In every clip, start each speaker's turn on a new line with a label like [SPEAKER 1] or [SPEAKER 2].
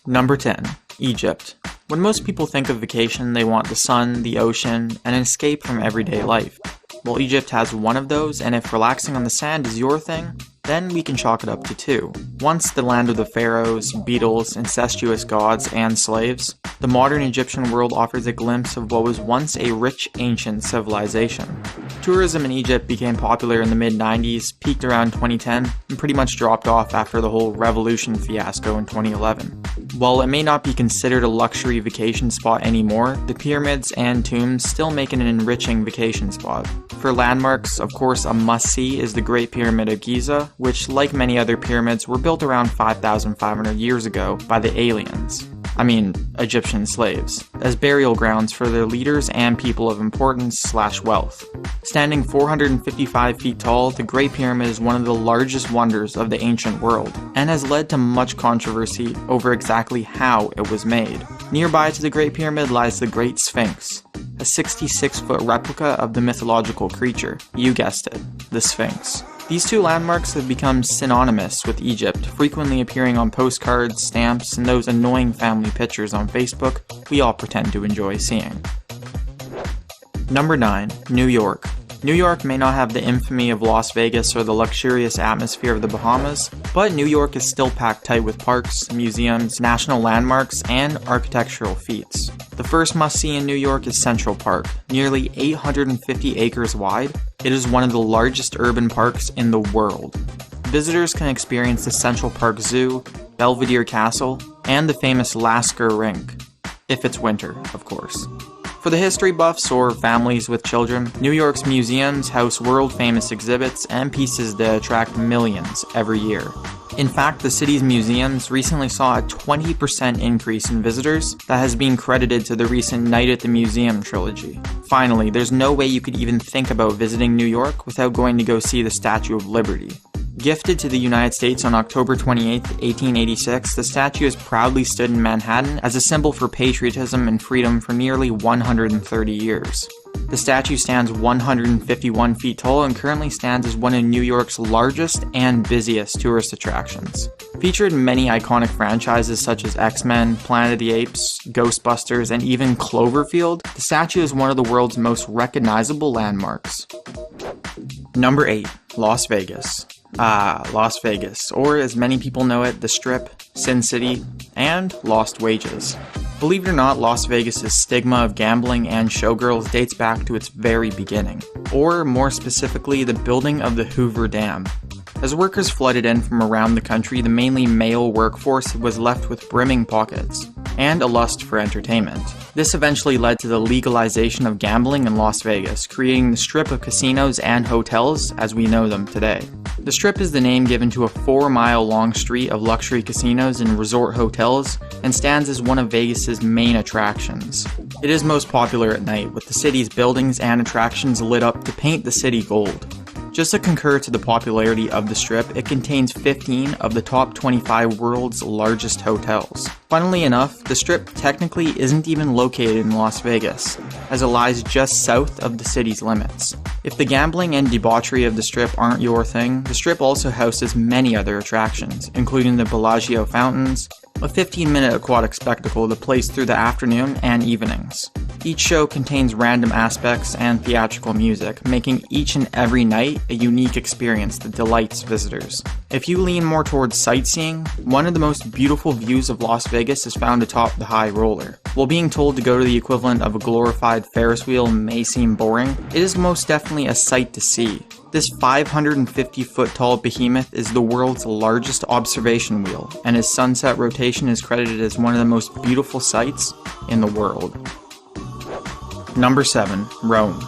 [SPEAKER 1] Number 10. Egypt. When most people think of vacation, they want the sun, the ocean, and an escape from everyday life. Well, Egypt has one of those, and if relaxing on the sand is your thing, then we can chalk it up to 2. Once the land of the pharaohs, beetles, incestuous gods, and slaves, the modern Egyptian world offers a glimpse of what was once a rich ancient civilization. Tourism in Egypt became popular in the mid-90s, peaked around 2010, and pretty much dropped off after the whole revolution fiasco in 2011. While it may not be considered a luxury vacation spot anymore, the pyramids and tombs still make it an enriching vacation spot. For landmarks, of course, a must-see is the Great Pyramid of Giza, which, like many other pyramids, were built around 5,500 years ago by the aliens. Egyptian slaves, as burial grounds for their leaders and people of importance/wealth. Standing 455 feet tall, the Great Pyramid is one of the largest wonders of the ancient world, and has led to much controversy over exactly how it was made. Nearby to the Great Pyramid lies the Great Sphinx, a 66-foot replica of the mythological creature, you guessed it, the Sphinx. These two landmarks have become synonymous with Egypt, frequently appearing on postcards, stamps, and those annoying family pictures on Facebook we all pretend to enjoy seeing. Number 9. New York. New York may not have the infamy of Las Vegas or the luxurious atmosphere of the Bahamas, but New York is still packed tight with parks, museums, national landmarks, and architectural feats. The first must-see in New York is Central Park, nearly 850 acres wide. It is one of the largest urban parks in the world. Visitors can experience the Central Park Zoo, Belvedere Castle, and the famous Lasker Rink. If it's winter, of course. For the history buffs or families with children, New York's museums house world-famous exhibits and pieces that attract millions every year. In fact, the city's museums recently saw a 20% increase in visitors that has been credited to the recent Night at the Museum trilogy. Finally, there's no way you could even think about visiting New York without going to go see the Statue of Liberty. Gifted to the United States on October 28, 1886, the statue has proudly stood in Manhattan as a symbol for patriotism and freedom for nearly 130 years. The statue stands 151 feet tall and currently stands as one of New York's largest and busiest tourist attractions. Featured in many iconic franchises such as X-Men, Planet of the Apes, Ghostbusters, and even Cloverfield, the statue is one of the world's most recognizable landmarks. Number 8. Las Vegas. Las Vegas, or as many people know it, the Strip, Sin City, and Lost Wages. Believe it or not, Las Vegas' stigma of gambling and showgirls dates back to its very beginning, or more specifically, the building of the Hoover Dam. As workers flooded in from around the country, the mainly male workforce was left with brimming pockets, and a lust for entertainment. This eventually led to the legalization of gambling in Las Vegas, creating the strip of casinos and hotels as we know them today. The Strip is the name given to a 4-mile-long street of luxury casinos and resort hotels, and stands as one of Vegas's main attractions. It is most popular at night, with the city's buildings and attractions lit up to paint the city gold. Just to concur to the popularity of the Strip, it contains 15 of the top 25 world's largest hotels. Funnily enough, the Strip technically isn't even located in Las Vegas, as it lies just south of the city's limits. If the gambling and debauchery of the Strip aren't your thing, the Strip also houses many other attractions, including the Bellagio Fountains, a 15-minute aquatic spectacle that plays through the afternoon and evenings. Each show contains random aspects and theatrical music, making each and every night a unique experience that delights visitors. If you lean more towards sightseeing, one of the most beautiful views of Las Vegas is found atop the High Roller. While being told to go to the equivalent of a glorified Ferris wheel may seem boring, it is most definitely a sight to see. This 550-foot tall behemoth is the world's largest observation wheel, and its sunset rotation is credited as one of the most beautiful sights in the world. Number 7. Rome.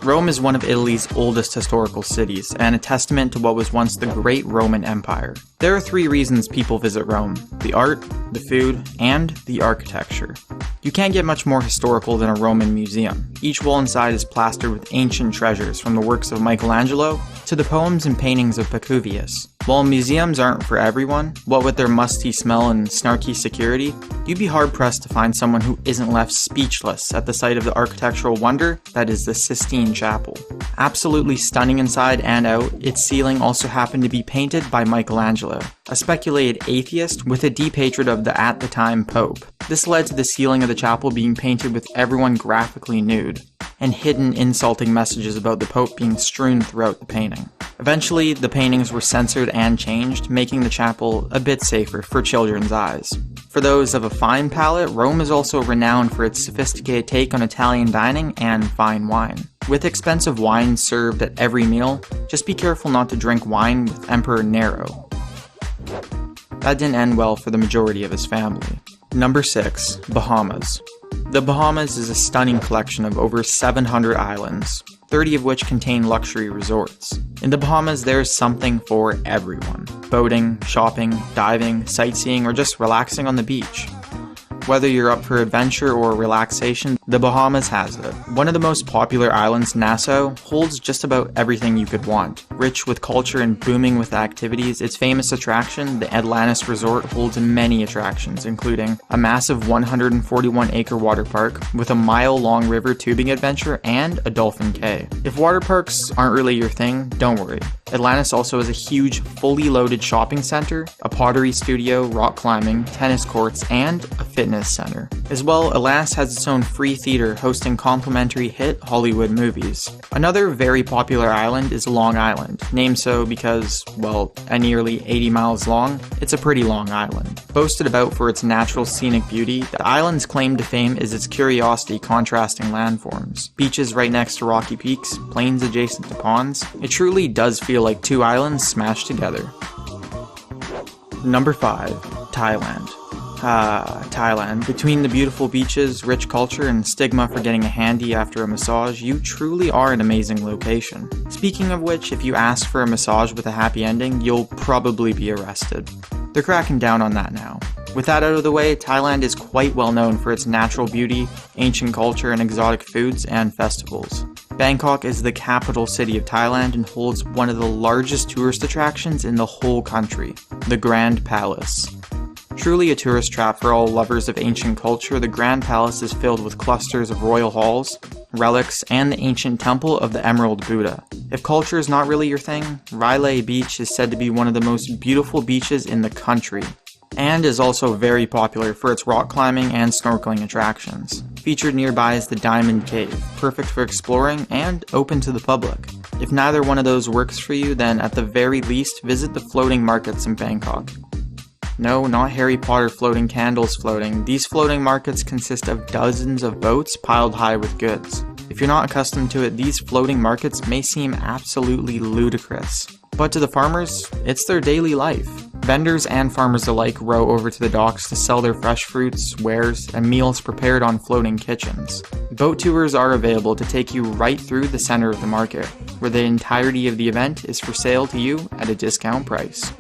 [SPEAKER 1] Rome is one of Italy's oldest historical cities, and a testament to what was once the great Roman Empire. There are 3 reasons people visit Rome: the art, the food, and the architecture. You can't get much more historical than a Roman museum. Each wall inside is plastered with ancient treasures, from the works of Michelangelo to the poems and paintings of Pacuvius. While museums aren't for everyone, what with their musty smell and snarky security, you'd be hard-pressed to find someone who isn't left speechless at the sight of the architectural wonder that is the Sistine Chapel. Absolutely stunning inside and out, its ceiling also happened to be painted by Michelangelo, a speculated atheist with a deep hatred of the at-the-time Pope. This led to the ceiling of the chapel being painted with everyone graphically nude, and hidden insulting messages about the Pope being strewn throughout the painting. Eventually, the paintings were censored and changed, making the chapel a bit safer for children's eyes. For those of a fine palate, Rome is also renowned for its sophisticated take on Italian dining and fine wine. With expensive wine served at every meal, just be careful not to drink wine with Emperor Nero. That didn't end well for the majority of his family. Number 6. Bahamas. The Bahamas is a stunning collection of over 700 islands, 30 of which contain luxury resorts. In the Bahamas, there is something for everyone. Boating, shopping, diving, sightseeing, or just relaxing on the beach. Whether you're up for adventure or relaxation, the Bahamas has it. One of the most popular islands, Nassau, holds just about everything you could want. Rich with culture and booming with activities, its famous attraction, the Atlantis Resort, holds many attractions, including a massive 141-acre water park with a mile-long river tubing adventure and a dolphin cay. If water parks aren't really your thing, don't worry. Atlantis also has a huge, fully loaded shopping center, a pottery studio, rock climbing, tennis courts, and a fitness center. As well, Atlantis has its own free theater hosting complimentary hit Hollywood movies. Another very popular island is Long Island, named so because, well, at nearly 80 miles long, it's a pretty long island. Boasted about for its natural scenic beauty, the island's claim to fame is its curiosity contrasting landforms. Beaches right next to rocky peaks, plains adjacent to ponds. It truly does feel like two islands smashed together. Number 5. Thailand. Thailand. Between the beautiful beaches, rich culture, and stigma for getting a handy after a massage, you truly are an amazing location. Speaking of which, if you ask for a massage with a happy ending, you'll probably be arrested. They're cracking down on that now. With that out of the way, Thailand is quite well known for its natural beauty, ancient culture, and exotic foods and festivals. Bangkok is the capital city of Thailand and holds one of the largest tourist attractions in the whole country, the Grand Palace. Truly a tourist trap for all lovers of ancient culture, the Grand Palace is filled with clusters of royal halls, relics, and the ancient temple of the Emerald Buddha. If culture is not really your thing, Railay Beach is said to be one of the most beautiful beaches in the country, and is also very popular for its rock climbing and snorkeling attractions. Featured nearby is the Diamond Cave, perfect for exploring and open to the public. If neither one of those works for you, then at the very least visit the floating markets in Bangkok. No, not Harry Potter floating candles floating. These floating markets consist of dozens of boats piled high with goods. If you're not accustomed to it, these floating markets may seem absolutely ludicrous. But to the farmers, it's their daily life. Vendors and farmers alike row over to the docks to sell their fresh fruits, wares, and meals prepared on floating kitchens. Boat tours are available to take you right through the center of the market, where the entirety of the event is for sale to you at a discount price.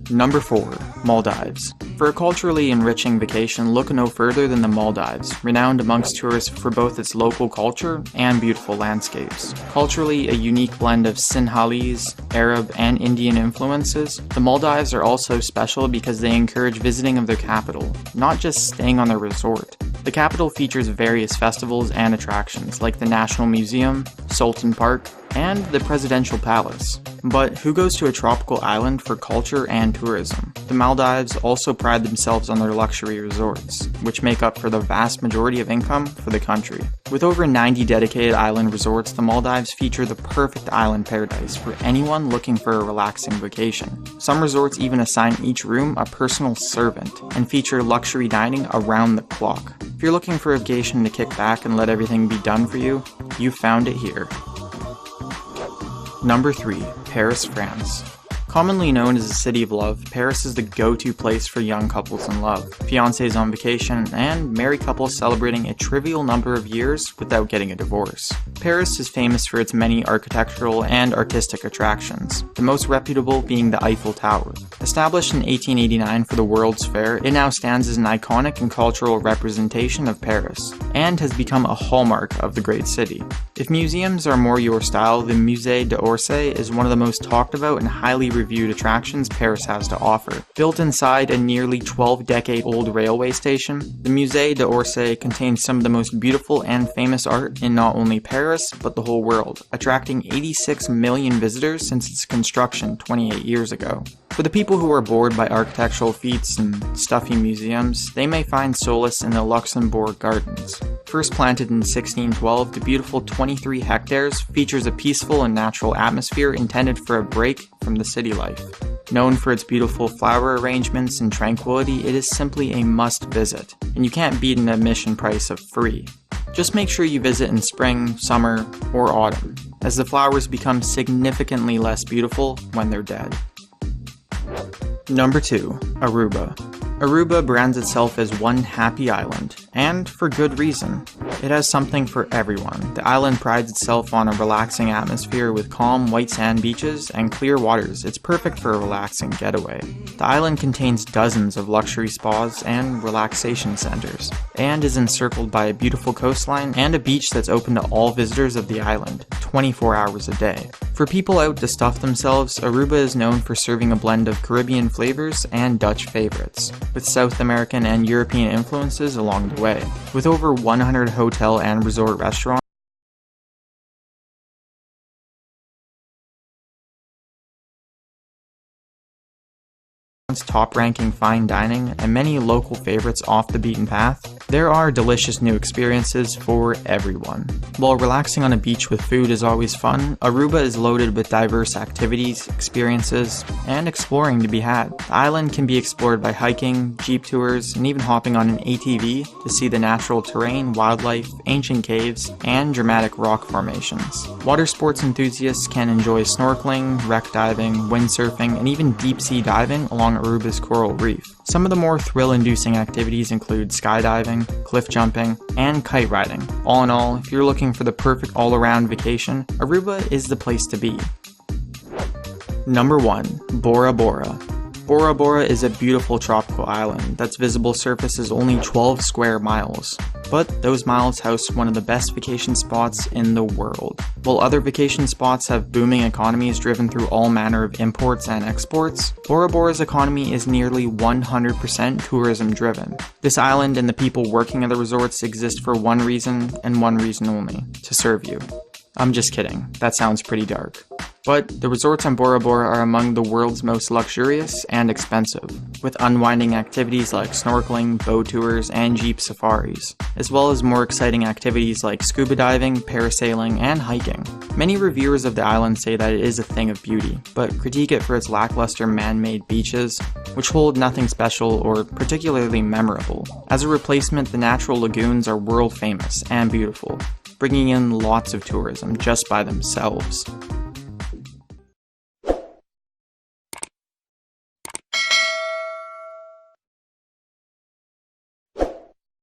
[SPEAKER 1] Number 4. Maldives. For a culturally enriching vacation, look no further than the Maldives, renowned amongst tourists for both its local culture and beautiful landscapes. Culturally, a unique blend of Sinhalese, Arab, and Indian influences, the Maldives are also special because they encourage visiting of their capital, not just staying on their resort. The capital features various festivals and attractions, like the National Museum, Sultan Park, and the Presidential Palace. But who goes to a tropical island for culture and tourism? The Maldives also pride themselves on their luxury resorts, which make up for the vast majority of income for the country. With over 90 dedicated island resorts, the Maldives feature the perfect island paradise for anyone looking for a relaxing vacation. Some resorts even assign each room a personal servant and feature luxury dining around the clock. If you're looking for a vacation to kick back and let everything be done for you, you found it here. Number 3. Paris, France. Commonly known as the City of Love, Paris is the go-to place for young couples in love, fiancés on vacation, and married couples celebrating a trivial number of years without getting a divorce. Paris is famous for its many architectural and artistic attractions, the most reputable being the Eiffel Tower. Established in 1889 for the World's Fair, it now stands as an iconic and cultural representation of Paris, and has become a hallmark of the great city. If museums are more your style, the Musée d'Orsay is one of the most talked about and highly reviewed attractions Paris has to offer. Built inside a nearly 12-decade-old railway station, the Musée d'Orsay contains some of the most beautiful and famous art in not only Paris, but the whole world, attracting 86 million visitors since its construction 28 years ago. For the people who are bored by architectural feats and stuffy museums, they may find solace in the Luxembourg Gardens. First planted in 1612, the beautiful 23 hectares features a peaceful and natural atmosphere intended for a break from the city life. Known for its beautiful flower arrangements and tranquility, it is simply a must visit, and you can't beat an admission price of free. Just make sure you visit in spring, summer, or autumn, as the flowers become significantly less beautiful when they're dead. Number 2. Aruba. Aruba brands itself as one happy island, and for good reason. It has something for everyone. The island prides itself on a relaxing atmosphere with calm white sand beaches and clear waters. It's perfect for a relaxing getaway. The island contains dozens of luxury spas and relaxation centers, and is encircled by a beautiful coastline and a beach that's open to all visitors of the island, 24 hours a day. For people out to stuff themselves, Aruba is known for serving a blend of Caribbean flavors and Dutch favorites, with South American and European influences along the way. With over 100 hotel and resort restaurants, top-ranking fine dining, and many local favorites off the beaten path, there are delicious new experiences for everyone. While relaxing on a beach with food is always fun, Aruba is loaded with diverse activities, experiences, and exploring to be had. The island can be explored by hiking, jeep tours, and even hopping on an ATV to see the natural terrain, wildlife, ancient caves, and dramatic rock formations. Water sports enthusiasts can enjoy snorkeling, wreck diving, windsurfing, and even deep-sea diving along Aruba's coral reef. Some of the more thrill-inducing activities include skydiving, cliff jumping, and kite riding. All in all, if you're looking for the perfect all-around vacation, Aruba is the place to be. Number 1. Bora Bora. Bora Bora is a beautiful tropical island that's visible surface is only 12 square miles. But those miles house one of the best vacation spots in the world. While other vacation spots have booming economies driven through all manner of imports and exports, Bora Bora's economy is nearly 100% tourism driven. This island and the people working at the resorts exist for one reason and one reason only: to serve you. I'm just kidding, that sounds pretty dark. But the resorts on Bora Bora are among the world's most luxurious and expensive, with unwinding activities like snorkeling, boat tours, and jeep safaris, as well as more exciting activities like scuba diving, parasailing, and hiking. Many reviewers of the island say that it is a thing of beauty, but critique it for its lackluster man-made beaches, which hold nothing special or particularly memorable. As a replacement, the natural lagoons are world famous and beautiful, bringing in lots of tourism just by themselves.